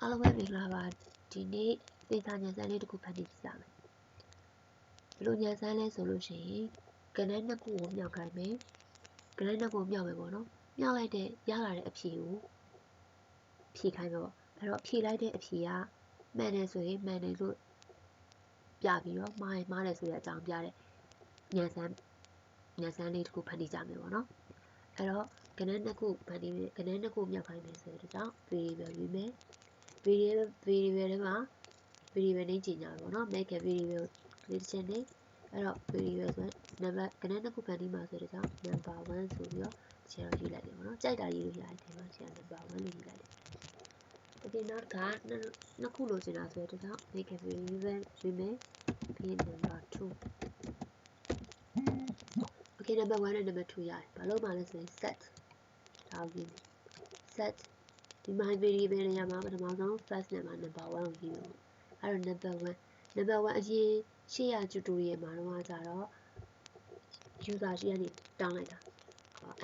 အားလုံးပဲမင်္ဂလာပါဒီနေ့သင်္ချာဉာဏ်စမ်းလေးတစ်ခုဖတ်နေကြမယ်ဘယ်လိုဉာဏ်စမ်းလဲဆိုလို့ရှိရင်ကဏ္ဍနှစ်ခုကိုမြောက်ခိုင်းမယ်ကဏ္ဍနှစ်ခုကိုမြောက်မယ်ပေါ့နော်မြောက်လိုက်တဲ့ရလာတဲ့အဖြေကိုဖြေခိုင်းမယ်ပေါ့အဲ့တော့ဖြေလိုက်တဲ့အဖြေကမှန်တယ်ဆိုရင်မှန်တယ်လို့ပြပြီးတော့မှားရင်မှားတယ်ဆိုတဲ့အကြောင်းပြတဲ့ဉာဏ်စမ်းလေးတစ်ခုဖတ်နေကြမယ်ပေါ့နော်အဲ့တော့ကဏ္ဍနှစ်ခုဖတ်နေကဏ္ဍနှစ်ခုမြောက်ခိုင်းမယ်ဆိုတဲ့ကြောင့် variable ရွေးမယ်variable ထဲမှာ variable နဲ့ကြီးညာပေါ့နော် make a variable လေးတစ်ချက်နဲ့အဲ့တော့ variable ဆိုnumber ကဏ္ဍနှစ်ခုဖန်တီးမှာဆိုတဲ့ကြောင့် number 1ဆိုပြီးတော့ခြေတော့ရေးလိုက်တယ်ပေါ့နော်ကြိုက်တာရေးလို့ရတယ်ဒီမှာခြေ number 1လို့ရေးလိုက်တယ် okay နောက်ကနှစ်ခုလိုချင်တာဆိုတဲ့ကြောင့် make a variable ရွေးမယ်ပြီးရင် number 2 okay number 1နဲ့ number 2ရတယ်ဘာလို့မှလဲဆိုရင် set ဒါကိုရေးမယ် setဒီမှာ variable နေရာမှာပထမဆုံး first number 1ကိုရေးမယ်အဲ့တော့ number 1အရင်ရှေ့ရ tutorial မှာတော့ကြတော့ user ရှိကနေတောင်းလိုက်တာ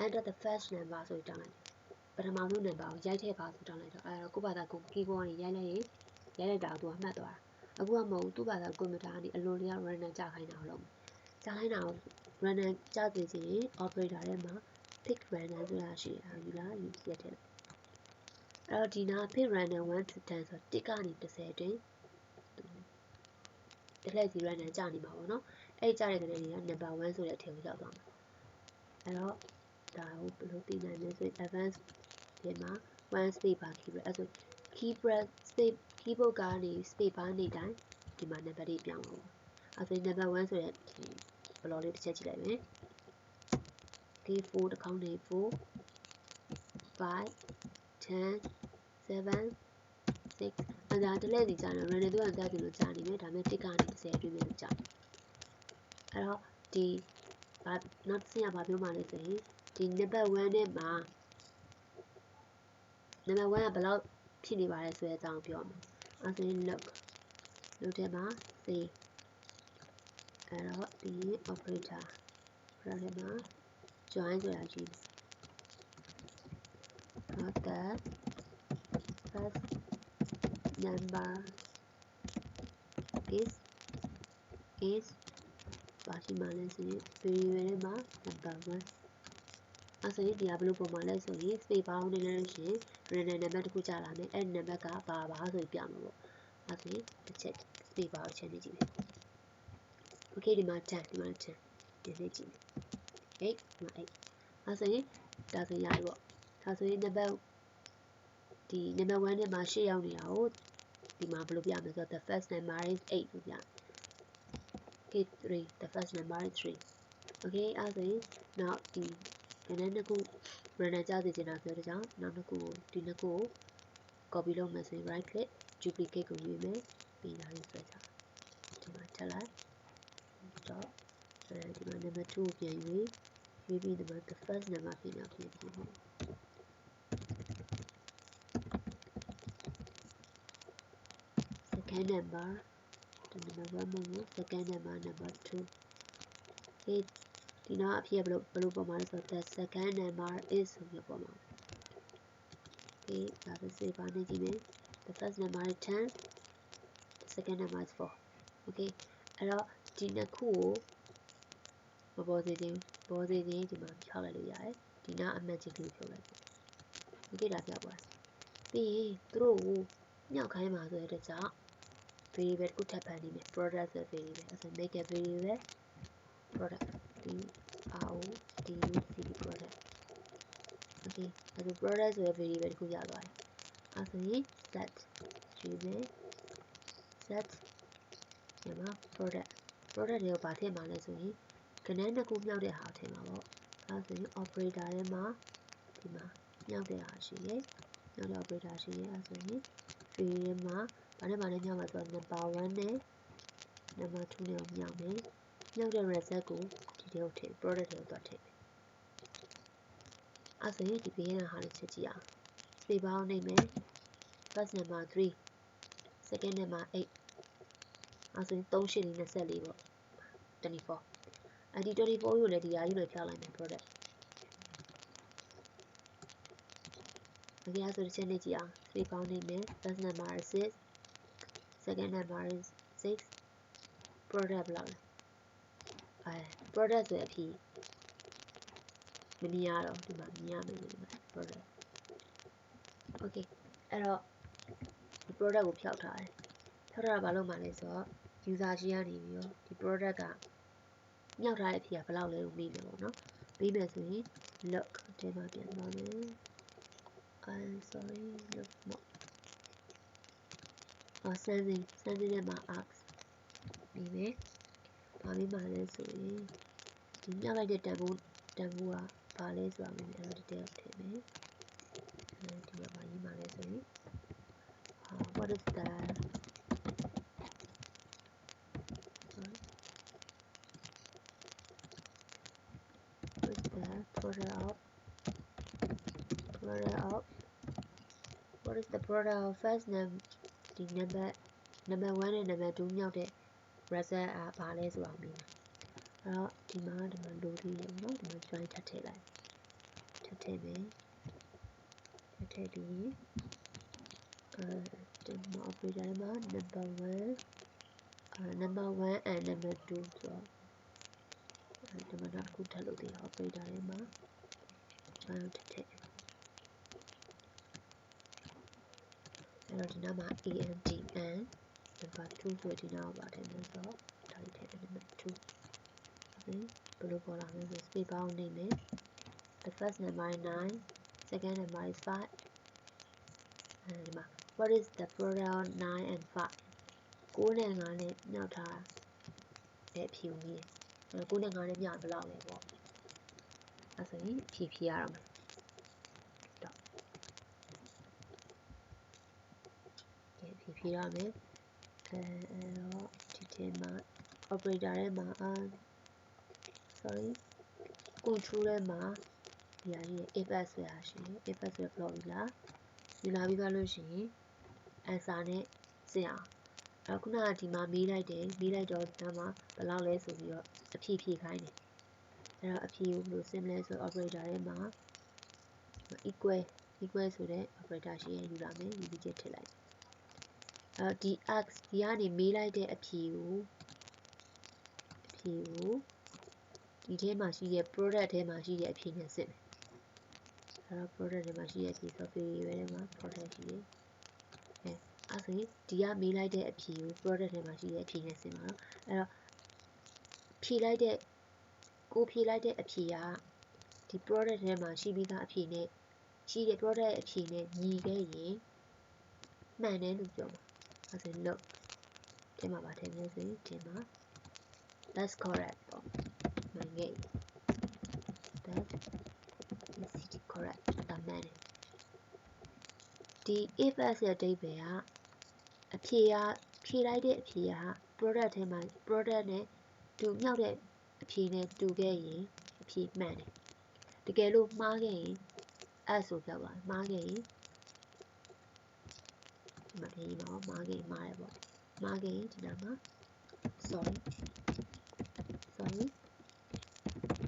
enter the first number ဆိုပြီးတောင်းလိုက်တယ်ပထမဆုံး number ကိုရိုက်ထည့်ပါဆိုတောင်းလိုက်တော့အဲ့တော့ကိုယ့်ဘာသာကို keyboard နဲ့ရိုက်လိုက်တာသူကမှတ်သွားတာအခုကမဟုတ်ဘူးသူ့ဘာသာကွန်ပျူတာကနေအလိုလျောက် random ကြာခိုင်းတာကိုလုပ်မယ်ကြာခိုင်းတာကို random ကြာစေချင်ရင် operator ထဲမှာ pick random ဆိုတာရှိတယ်ယူလာယူရက်ထည့်လိုက်အဲ့တော့ဒီနာ pick random 1 to 10ဆိုတော့1ကနေ10အတွင်းတစ်လှည့်စီ random ကြာနေမှာပေါ့နော်အဲ့ကြာတဲ့ကလေးတွေက number 1ဆိုတဲ့အထက်ကိုရောက်သွားမှာအဲ့တော့ဒါကိုဘယ်လိုသိနိုင်လဲဆိုရင် advanced ထဲမှာ 1 space bar keyboard အဲ့ဆို keyboard space keyboard ကနေ space bar နေတိုင်းဒီမှာ number တွေပြောင်းလို့အဲ့ဆို number 1ဆိုတဲ့ဒီဘလော့လေးတစ်ချက်ကြည့်လိုက်မယ် okay 4တစ်ခေါက်နေ4 5 10 7 6အဲ့ဒါတလဲစီကြာတယ် random တို့ကကြာပြီလို့ကြာနေမယ်ဒါပေမဲ့1ကနေ10အတွင်းမှာကြာအဲ့တော့ဒီနောက်တစ်ဆင့်ကဘာပြောမှလဲဆိုရင်ဒီ number 1နဲ့မှာ number 1ကဘယ်လောက်ဖြစ်နေပါလဲဆိုတဲ့အကြောင်းပြောမယ်အဲ့ဆိုရင် look ထဲမှာ say အဲ့တော့ဒီ operator ထဲမှာ join ဆိုတာကြည့် not that first number is ပါရှိမှလဲဆိုရင် variable ထဲမှာ number 1အဲ့ဆိုရင်ဒီကဘယ်လိုပုံမှန်လဲဆိုရင် space bar နဲ့လည်းရှိရင် random number တစ်ခုကြာလာမယ်အဲ့ number ကဘာဆိုပြမှာပေါ့အဲ့ဆိုရင်တစ်ချက် space bar ကိုချက်နေကြည့်မယ် okay ဒီမှာ10ဒီနေကြည့်မယ်8ဒီမှာ8အဲ့ဆိုရင်ဒါဆိုရပြီပေါ့ဒါဆိုရင် number ဒီ number 1နဲ့မှာ8ရောက်နေတာကိုဒီမှာဘယ်လိုပြမလဲဆိုတော့ the first number is 8လို့ပြokay 3 the first number is 3 okay အဲ့ဆိုရင်နောက်ဒီကဏ္ဍနှစ်ခု random ကြာစေချင်တာဆိုတဲ့ကြောင့်နောက်နှစ်ခုကိုဒီနှစ်ခုကို copy လုပ်မယ်ဆိုရင် right click duplicate ကိုရွေးမယ်ပြီးလာရင်ဆွဲချဒီမှာထပ်လိုက်တော့ဒီမှာ number 2ကိုပြန်ရွေးပြီးဒီမှာ the first number ပြင်တော့ပြင်မယ် second number ဒီ number 1မဟုတ် second number 2 okay ဒီနောက်အဖြစ်ဘယ်လိုပုံမှန်လဲဆိုတော့ the second number is ဆိုပြီးပုံမှန် okay ဒါဆို save ပါနေကြည့်မယ် the first number is 10 the second number is 4 okay အဲ့တော့ဒီနှစ်ခုကိုမပေါ်စေခြင်းဒီမှာဖြောက်လိုက်လို့ရတယ်ဒီနာအမှတ်ချင်းကိုဖြုတ်လိုက် okay ဒါပြသွားပြီးရင်သူတို့ကိုမြောက်ခိုင်းပါဆိုတဲ့ကြောင့် variable တစ်ခုထပ်ဖန်နေမယ် product ဆို variable အဲ့ဆို make a variable product product okay အဲ့ဆို product ဆိုတဲ့ variable တစ်ခုရသွားတယ်အဲ့ဆိုရင် set ရွေးမယ် set ဒီမှာ product တွေကိုဗာထည့်မှာလဲဆိုရင်ကဏ္ဍနှစ်ခုမြောက်တဲ့ဟာထည့်မှာပေါ့အဲ့ဆိုရင် operator ထဲမှာဒီမှာမြောက်တဲ့ဟာရှိတယ်မြောက်တဲ့ operator ရှိတယ်အဲ့ဆိုရင် variable မှာဘာနဲ့မြောက်မှာဆိုတော့ number 1နဲ့ number 2နဲ့မြောက်မယ်မြောက်တဲ့ result ကိုဒီထဲကိုထည့် product ထဲကိုသွားထည့်မယ်အဲ့ဆိုရင်ဒီဘေးကဟာလေးချက်ကြည့်အောင် space bar နဲ့မယ် first number 3 second number 8အဲ့ဆိုရင်3 8 24ပေါ့24အဲ့ဒီ24ကိုလည်းဒီဟာကြီးနဲ့ဖြောက်လိုက်မယ် product Okay, so the channel is 3 pound name. First number is 6. Second number is 6. Product block. Product ဆိုအဖြစ်မမြင်ရတော့ဒီမှာမြင်ရမယ်ဒီမှာ product. Okay, အဲ့တော့ဒီ product ကိုဖျောက်ထားတယ်။ဖျောက်ထားတာဘာလို့မှလဲဆိုတော့ user ရှိကနေပြီးတော့ဒီ product ကမြောက်ထားတဲ့အဖြစ်ကဘယ်လောက်လဲကိုမေးမယ်ပေါ့နော်။မေးမယ်ဆိုရင် look ထဲမှာပြန်သွားမယ်။ I'm sorry, look no. Sending ထဲမှာ ask မေးမယ်။ဘာမေးမှလဲဆိုရင်ဒီမြောက်လိုက်တဲ့တန်ဖိုးကဘာလဲဆိုတာမေးမယ်။အဲ့တော့ detail ထည့်မယ်။ဒီမှာဘာရေးမှလဲဆိုရင်what is the product of first name ဒီ number 1နဲ့ number 2မြောက်တဲ့ result ဘာလဲဆိုတာမေးမယ်။အဲ့တော့ဒီမှာလိုသေးတယ်နော်ဒီမှာ join ထပ်ထည့်လိုက်ထည့်မယ်ထည့်ပြီးဒီမှာ operator မှာ number 1 and number 2ဆိုတော့ဒီမှာနောက်တစ်ခုထပ်လို့သေးတယ် operator ထဲမှာ join ထပ်ထည့်အဲ့တော့ဒီနောက်မှာ and number 2ဆိုဒီနောက်ပါထည့်မယ်ဆိုတော့ဒါလေးထည့်တယ် number 2 okay ဘယ်လိုပေါ်လာမလဲဆို space bar ကိုနှိပ်မယ် the first number is 9 second number is 5ဒီမှာ what is the product of 9 and 5 9နဲ့ 5နဲ့မြောက်ထားတဲ့အဖြေကိုမြင်9နဲ့ 5နဲ့မြောက်ဘယ်လောက်လဲပေါ့အဲ့ဆိုရင်ဖြည့်ရတော့မယ်ဖြည့်ရမယ်အဲ့တော့ဒီထဲမှာ operator ထဲမှာsorry control ထဲမှာဒီဟာကြီး if else ဆိုတာရှိတယ် if else ဆို plot ပြီလားယူလာပြီးသွားလို့ရှိရင် answer နဲ့စစ်အောင်အဲ့ခုနကဒီမှာမေးလိုက်တော့ဒီမှာဘယ်လောက်လဲဆိုပြီးတော့အဖြေဖြည့်ခိုင်းတယ်အဲ့တော့အဖြေကိုဘယ်လိုစစ်မလဲဆို operator ထဲမှာ equal ဆိုတဲ့ operator ရှိရင်ယူလာမယ်ယူပြီးချက်ထည့်လိုက်ဒီ ask ဒီကနေမေးလိုက်တဲ့အဖြေကိုဒီထဲမှာရှိတဲ့ product ထဲမှာရှိတဲ့အဖြေနဲ့စစ်မယ်အဲ့တော့ product ထဲမှာရှိတဲ့အဖြေဆို variable ထဲမှာ product ရှိတယ်အဲ့ဆိုရင်ဒီကမေးလိုက်တဲ့အဖြေကို product ထဲမှာရှိတဲ့အဖြေနဲ့စစ်မှာနော်အဲ့တော့ဖြေလိုက်တဲ့အဖြေကဒီ product ထဲမှာရှိပြီးသားအဖြေနဲ့ရှိတဲ့ product ရဲ့အဖြေနဲ့ညီခဲ့ရင်မှန်တယ်လို့ပြောမှာအဲ့ဆိုရင် look ထဲမှာပါထည့်မယ်ဆိုရင်ဒီမှာ that's correct ပေါ့မှန်ခဲ့ that is correct ဒါမှန်တယ်ဒီ if else ရဲ့အဓိပ္ပာယ်ကအဖြေကဖြေလိုက်တဲ့အဖြေက product ထဲမှာ product နဲ့မြောက်တဲ့အဖြေနဲ့တူခဲ့ရင်အဖြေမှန်တယ်တကယ်လို့မှားခဲ့ရင် else ဆိုပြောက်သွားမှားခဲ့ရင်ဒီမှာရေးပါဦးမှားခဲ့ရင်မှားတယ်ပေါ့မှားခဲ့ရင်ဒီနားမှာ sorry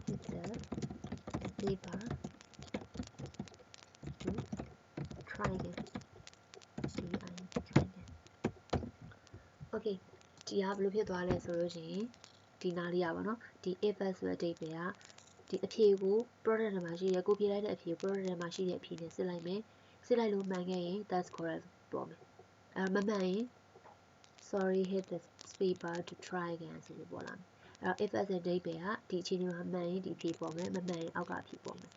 hit the space bar to try again okay ဒီကဘယ်လိုဖြစ်သွားလဲဆိုလို့ရှိရင်ဒီနားလေးရပါတော့ဒီ if else ဆိုတဲ့အဓိပ္ပာယ်ကဒီအဖြေကို product ထဲမှာရှိတဲ့ကိုဖြေလိုက်တဲ့အဖြေကို product ထဲမှာရှိတဲ့အဖြေနဲ့စစ်လိုက်မယ်စစ်လိုက်လို့မှန်ခဲ့ရင် that's correct ပေါ့မယ်မမှန်ရင် sorry hit the space bar to try again ဆိုပြီးပေါ်လာမယ်အဲ့တော့ if else ရဲ့အဓိပ္ပာယ်ကဒီအခြေအနေမှာမှန်ရင်ဒီအဖြေပေါ်မယ်မမှန်ရင်အောက်ကအဖြေပေါ်မယ်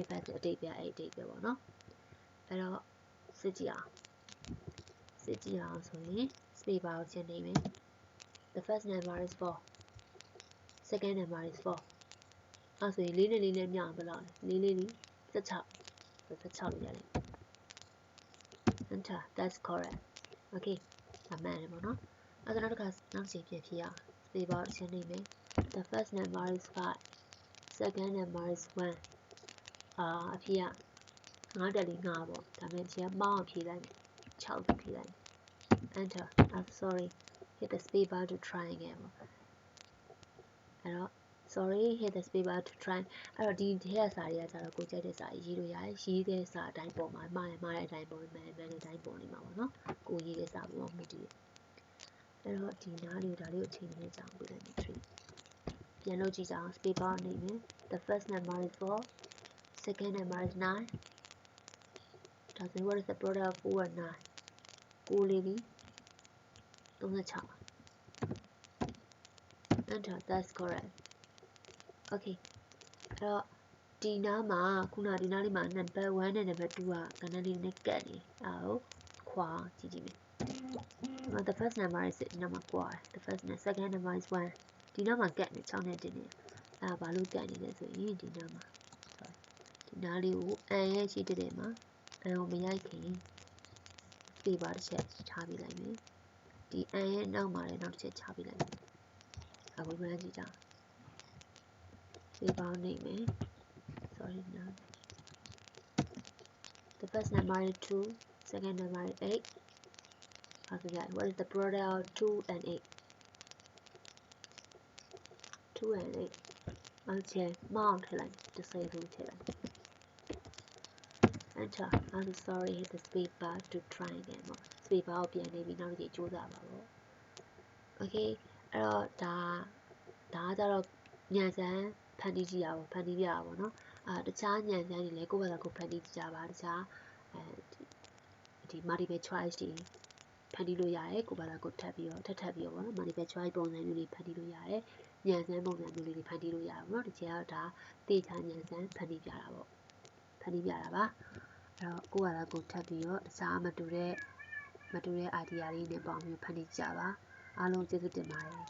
if else ရဲ့အဓိပ္ပာယ်အဲ့အဓိပ္ပာယ်ပေါ့နော်အဲ့တော့စစ်ကြည့်အောင်ဆိုရင် space bar ကိုချက်နေမယ် the first number is 4 second number is 4အဲ့ဆိုရင်4နဲ့4နဲ့မြောက်ဘယ်လောက်လဲ4 16လို့ရတယ် enter that's correct okay ဒါမှန်တယ်ပေါ့နော်အဲ့ဒါနောက်ချိန်ပြန်ဖြည့်ရအောင် space bar ချက်နေမယ် the first number is 5 second number is 1အဖြေက9တက်လေး9ပေါ့ဒါပေမဲ့ဖြေကမောင်းအောင်ဖြေလိုက်မယ်6ဖြေလိုက်မယ် enter sorry hit the space bar to try again ပေါ့အဲ့တော့ sorry hit the space bar to try အဲ့တော့ဒီထဲကစာတွေကကျတော့ကိုကြိုက်တဲ့စာရေးလို့ရတယ်ရေးတဲ့စာအတိုင်းပေါ်မှာမှားတဲ့အတိုင်းပေါ်မှန်တဲ့အတိုင်းပေါ်နေမှာပေါ့နော်ကိုရေးတဲ့စာပေါ်မှာမူတည်အဲ့တော့ဒီနားလေးဒါလေးကိုချိန်နေကြအောင်ပြလိုက်မယ်3ပြန်လို့ကြည့်ကြအောင် space bar နေမယ် the first number is 4 second number is 9 ဒါဆို what is the product of 4 and 9ကိုလေးဒီ36 enter that's correct okay အဲ့တော့ဒီနားမှာခုနဒီနားလေးမှာ number 1နဲ့ number 2ကကဏ္ဍလေးနဲ့ကတ်နေအဲ့ဒါကိုခွာကြည့်ကြည့်မယ် the first number is ဒီနားမှာခွာ the first and second number is 1ဒီနားမှာကတ်နေ6နဲ့တင်နေအဲ့ဒါဘာလို့ကတ်နေလဲဆိုရင်ဒီနားမှာဒီနားလေးကိုအန်ရဲ့ရှိတဲ့မှာအန်ကိုမရိုက်ခင် space bar တစ်ချက်ချပေးလိုက်မယ်ဒီအန်ရဲ့နောက်မှာလည်းနောက်တစ်ချက်ချပေးလိုက်မယ်အခုမှန်းကြည့်ကြအောင် space bar နေမယ် sorry now the first number is 2 second number is 8 after that what is the product of 2 and 8 2 and 8 okay မောင်းထည့်လိုက်တစ်စိတ်လုံးထည့်လိုက် enter I'm sorry hit the space bar to try again ပေါ့ space bar ကိုပြန်နေပြီးနောက်တစ်ကြိမ်ကြိုးစားပါပေါ့ okay အဲ့တော့ဒါကကြတော့ညံစမ်းဖန်တီးကြည့်ရပါဖန်တီးပြရပါเนาะတခြားညံစမ်းတွေလည်းကိုယ့်ဘာသာကိုဖန်တီးကြပါတခြားဒီ multiple choice တွေဖန်တီးလို့ရတယ်ကိုယ့်ဘာသာကိုထပ်ပြီးတော့ပေါ့နော် multiple choice ပုံစံမျိုးတွေဖန်တီးလို့ရတယ်ညံစမ်းပုံစံမျိုးလေးတွေဖန်တီးလို့ရတယ်ပေါ့နော်ဒီချိန်ကတော့ဒါတေချာညံစမ်းဖန်တီးပြတာပေါ့ဖန်တီးပြတာပါအဲ့တော့ကိုယ့်ဘာသာကိုထပ်ပြီးတော့တခြားမတူတဲ့ idea လေးနဲ့ပေါင်းပြီးဖန်တီးကြပါအားလုံးကျေးဇူးတင်ပါတယ်